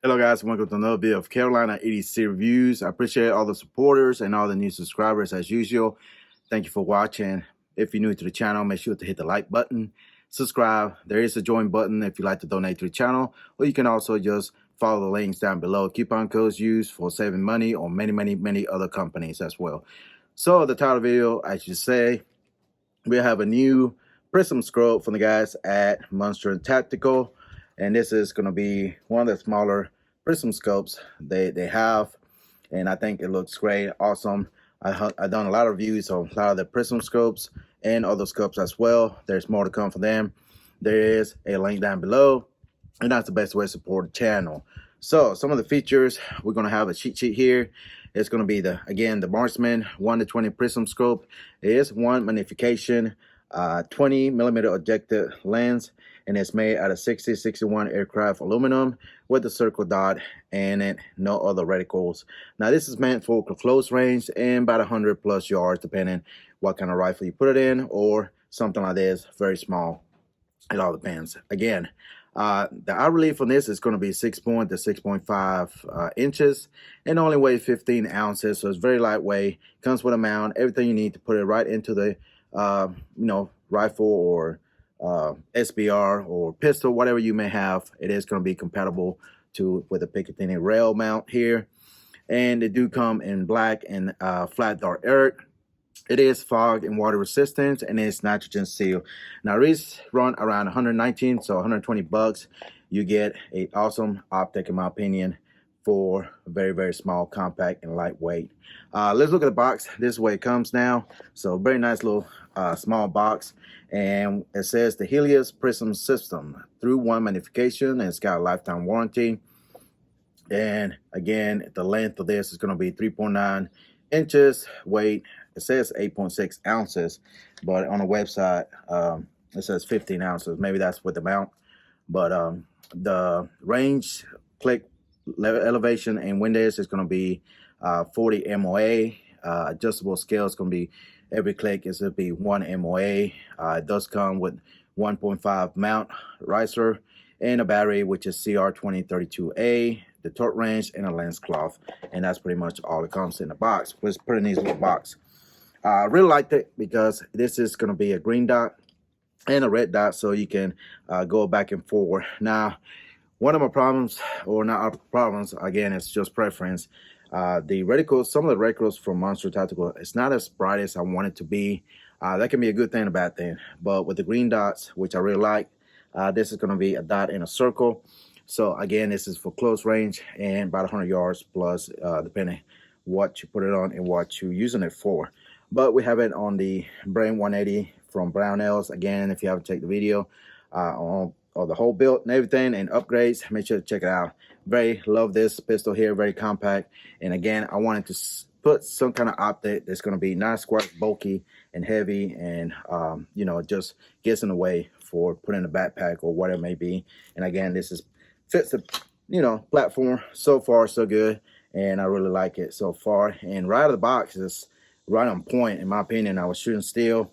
Hello guys, welcome to another video of Carolina EDC Reviews. I appreciate all the supporters and all the new subscribers as usual. Thank you for watching. If you're new to the channel, make sure to hit the like button, subscribe. There is a join button if you'd like to donate to the channel, or you can also just follow the links down below. Coupon codes used for saving money on many other companies as well. So the title of the video, as you say, we have a new Prism Scope from the guys at MONSTRUM Tactical, and this is going to be one of the smaller Prism Scopes they have, and I think it looks great, awesome. I've done a lot of reviews on a lot of the Prism Scopes and other scopes as well. There's more to come for them. There is a link down below, and that's the best way to support the channel. So some of the features, we're going to have a cheat sheet here. It's going to be the Marksman 1x20 Prism Scope. It is one magnification, 20mm objective lens, and it's made out of 6061 aircraft aluminum with a circle dot and it, no other reticles. Now this is meant for close range and about 100+ yards, depending what kind of rifle you put it in, or something like this, very small. It all depends. Again, the eye relief on this is going to be 6 to 6.5 inches and only weighs 15 ounces, so it's very lightweight. Comes with a mount, everything you need to put it right into the rifle or SBR or pistol, whatever you may have. It is going to be compatible with a picatinny rail mount here, and they do come in black and flat dark earth. It is fog and water resistant, and it's nitrogen seal. Now these run around 119, so 120 bucks. You get a awesome optic, in my opinion, for very small, compact, and lightweight. Let's look at the box. This is the way it comes now. So very nice little small box, and it says the Helios Prism System through one magnification, and it's got a lifetime warranty. And again, the length of this is going to be 3.9 inches. Weight, it says 8.6 ounces, but on the website it says 15 ounces. Maybe that's with the mount. But the range, click, elevation, and windage is going to be 40 MOA. Adjustable scale is going to be, every click is going to be 1 MOA. It does come with 1.5 mount riser and a battery, which is CR2032A, the torque range, and a lens cloth. And that's pretty much all it comes in the box. It's a pretty neat little box. I really liked it because this is going to be a green dot and a red dot, so you can go back and forth. Now, one of my problems, or not problems, again, it's just preference. The reticles, some of the reticles from MONSTRUM Tactical, it's not as bright as I want it to be. That can be a good thing and a bad thing. But with the green dots, which I really like, this is going to be a dot in a circle. So again, this is for close range and about 100 yards plus, depending what you put it on and what you're using it for. But we have it on the Brain 180 from Brownells. Again, if you haven't checked the video on the whole build and everything and upgrades, make sure to check it out. Love this pistol here, very compact. And again, I wanted to put some kind of optic that's going to be not quite bulky and heavy, and just gets in the way for putting a backpack or whatever it may be. And again, this fits the platform. So far so good, and I really like it so far. And right out of the box is right on point, in my opinion. I was shooting steel,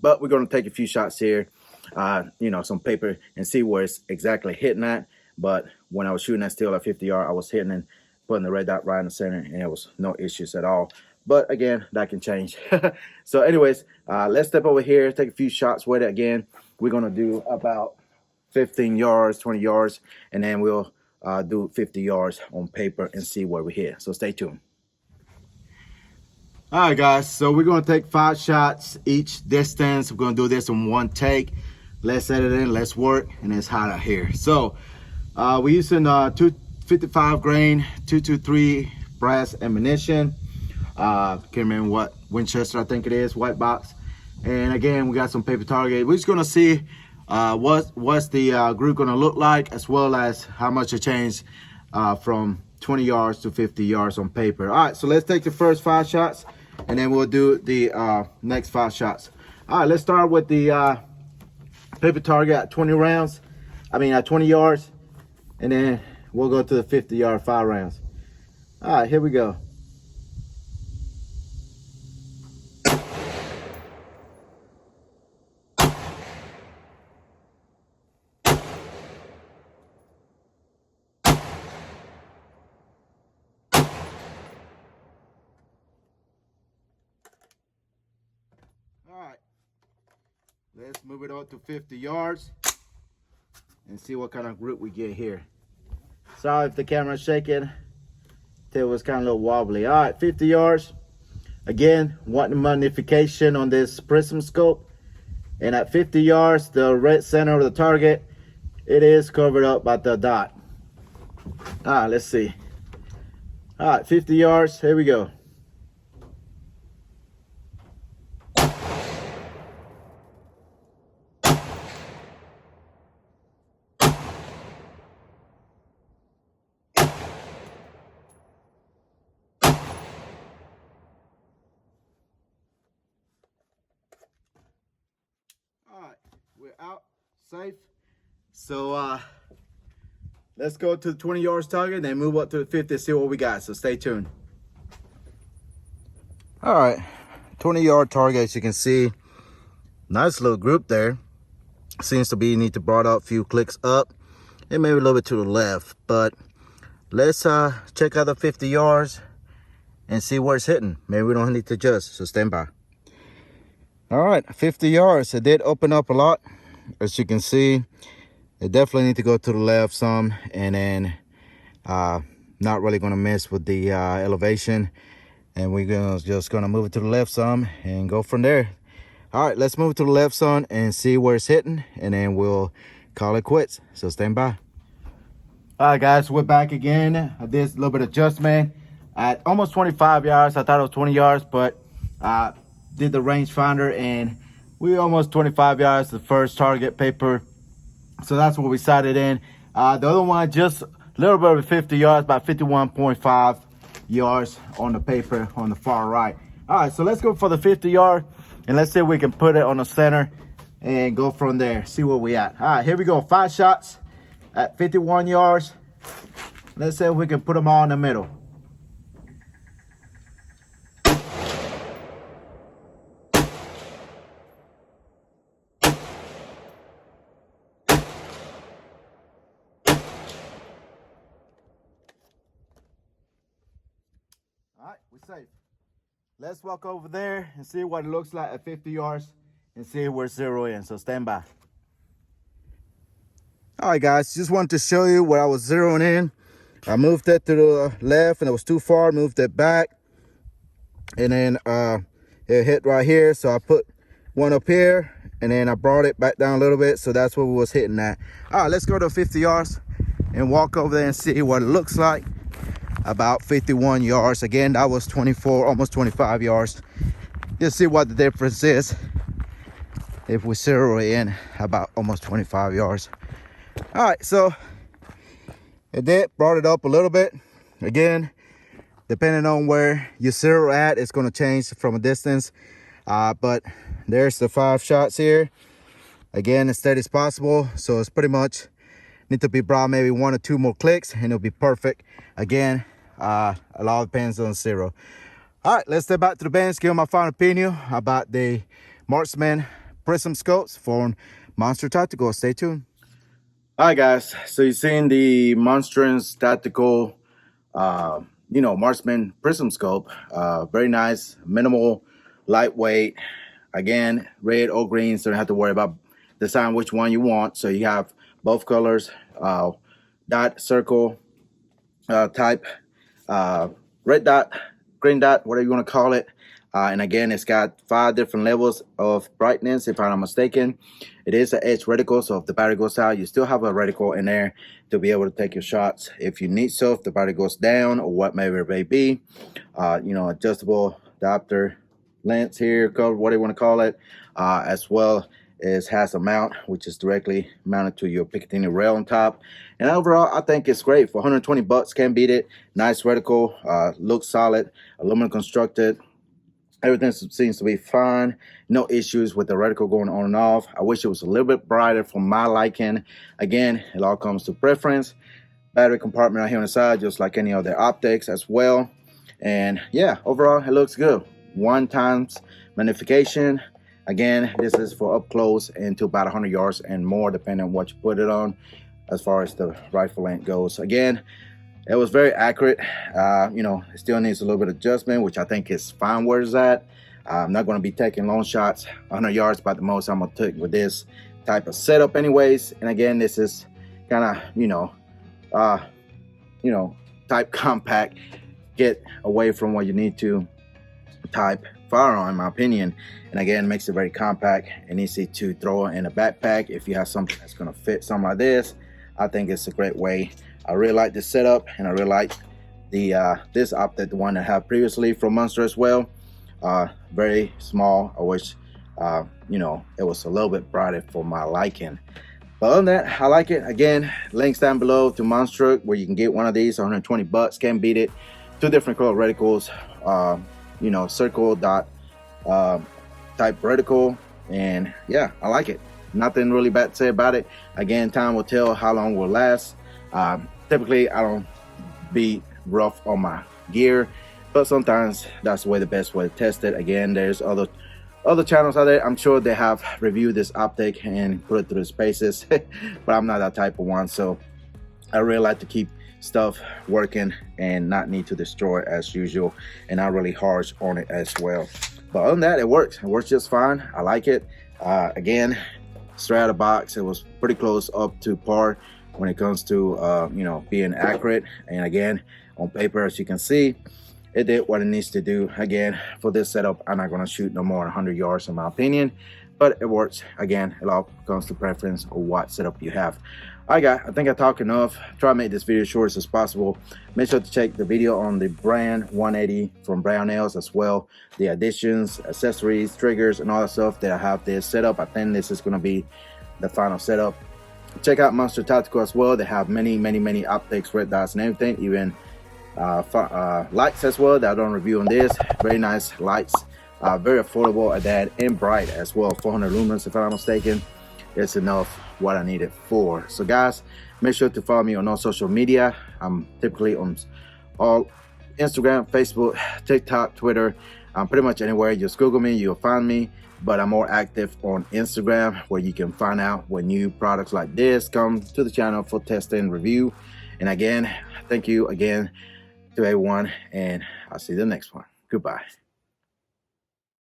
but we're going to take a few shots here, some paper, and see where it's exactly hitting at. But when I was shooting that steel at 50 yards, I was hitting and putting the red dot right in the center, and it was no issues at all. But again, that can change. So anyways, let's step over here, take a few shots with it. Again, we're going to do about 15 yards, 20 yards, and then we'll do 50 yards on paper and see where we hit. So stay tuned. All right, guys, so we're going to take 5 shots each distance. We're going to do this in one take. Let's set it in, let's work, and it's hot out here. So we're using 255 grain 223 brass ammunition. Can't remember what Winchester, I think it is, white box. And again, we got some paper target. We're just going to see what's the group going to look like, as well as how much it changed from 20 yards to 50 yards on paper. All right, so let's take the first 5 shots, and then we'll do the next 5 shots. All right, let's start with the paper target at 20 rounds. At 20 yards, and then we'll go to the 50-yard 5 rounds. All right, here we go. let's move it on to 50 yards and see what kind of grip we get here. Sorry if the camera's shaking. It was kind of a little wobbly. All right, 50 yards. Again, wanting magnification on this Prism Scope. And at 50 yards, the red center of the target, it is covered up by the dot. All right, let's see. All right, 50 yards, here we go. Alright, we're out, safe. So let's go to the 20 yards target, then move up to the 50 and see what we got. So stay tuned. Alright, 20-yard target, as you can see. Nice little group there. Seems to be need to broad out a few clicks up and maybe a little bit to the left. But let's check out the 50 yards and see where it's hitting. Maybe we don't need to adjust, so stand by. All right, 50 yards. It did open up a lot. As you can see, it definitely need to go to the left some, and then not really gonna mess with the elevation. And we're just gonna move it to the left some and go from there. All right, let's move it to the left some and see where it's hitting, and then we'll call it quits. So stand by. All right, guys, we're back again. I did a little bit of adjustment at almost 25 yards. I thought it was 20 yards, but did the rangefinder, and we almost 25 yards, the first target paper. So that's what we sighted in. The other one, just a little bit over 50 yards, about 51.5 yards on the paper on the far right. All right, so let's go for the 50 yard, and let's see if we can put it on the center and go from there, see where we at. All right, here we go, 5 shots at 51 yards. Let's see if we can put them all in the middle. All right, we're safe. Let's walk over there and see what it looks like at 50 yards and see where zero in. So stand by. All right, guys, just wanted to show you where I was zeroing in. I moved it to the left and it was too far, moved it back. And then it hit right here. So I put one up here and then I brought it back down a little bit. So that's where we was hitting at. All right, let's go to 50 yards and walk over there and see what it looks like. About 51 yards. Again, that was 24, almost 25 yards. Just see what the difference is if we zero in about almost 25 yards. All right, so it did brought it up a little bit. Again, depending on where you zero at, it's going to change from a distance. But there's the 5 shots here. Again, as steady as possible. So it's pretty much need to be brought maybe 1 or 2 more clicks and it'll be perfect. Again, a lot depends on zero. All right, let's step back to the bench, give my final opinion about the Marksman Prism Scopes for Monster Tactical. Stay tuned. All right, guys, so you've seen the MONSTRUM Tactical Marksman Prism Scope. Very nice, minimal, lightweight. Again, red or green, so you don't have to worry about deciding which one you want. So you have both colors, dot, circle type, red dot, green dot, whatever you want to call it. And again, it's got 5 different levels of brightness, if I'm not mistaken. It is an edge reticle, so if the battery goes out, you still have a reticle in there to be able to take your shots if you need so, if the battery goes down or what maybe it may be. Adjustable adapter lens here, cover, what do you want to call it, as well as has a mount, which is directly mounted to your picatinny rail on top. And overall, I think it's great. For 120 bucks, can't beat it. Nice reticle, looks solid, aluminum constructed. Everything seems to be fine. No issues with the reticle going on and off. I wish it was a little bit brighter for my liking. Again, it all comes to preference. Battery compartment out here on the side, just like any other optics as well. And yeah, overall, it looks good. 1x magnification. Again, this is for up close and to about 100 yards and more, depending on what you put it on, as far as the rifle length goes. Again, it was very accurate. It still needs a little bit of adjustment, which I think is fine where it's at. I'm not going to be taking long shots, 100 yards about the most I'm going to take with this type of setup anyways. And again, this is kind of, type compact, get away from what you need to type firearm, in my opinion. And again, makes it very compact and easy to throw in a backpack. If you have something that's going to fit something like this, I think it's a great way. I really like this setup, and I really like the this optic, the one I have previously from Monster as well. Very small. I wish it was a little bit brighter for my liking. But other than that, I like it. Again, links down below to MONSTRUM, where you can get one of these, 120 bucks, can't beat it. 2 different color reticles, circle dot type reticle, and yeah, I like it. Nothing really bad to say about it. Again, time will tell how long it will last. Typically, I don't be rough on my gear, but sometimes that's the best way to test it. Again, there's other channels out there. I'm sure they have reviewed this optic and put it through the spaces, but I'm not that type of one. So I really like to keep stuff working and not need to destroy it as usual, and not really harsh on it as well. But other than that, it works just fine. I like it. Again, straight out of the box, it was pretty close up to par when it comes to being accurate. And again, on paper, as you can see, it did what it needs to do. Again, for this setup, I'm not going to shoot no more than 100 yards in my opinion, but it works. Again, it all comes to preference of what setup you have. All right, guys, I think I talked enough. Try to make this video short as possible. Make sure to check the video on the brand 180 from Brownells as well. The additions, accessories, triggers, and all that stuff that I have this setup. I think this is going to be the final setup. Check out Monster Tactical as well. They have many optics, red dots, and everything. Even lights as well that I don't review on this. Very nice lights, very affordable at that, and bright as well. 400 lumens if I'm not mistaken. It's enough what I need it for. So guys, make sure to follow me on all social media. I'm typically on all Instagram, Facebook, TikTok, Twitter. I'm pretty much anywhere. Just Google me, you'll find me. But I'm more active on Instagram, where you can find out when new products like this come to the channel for testing and review. And again, thank you again to everyone, and I'll see you in the next one. Goodbye.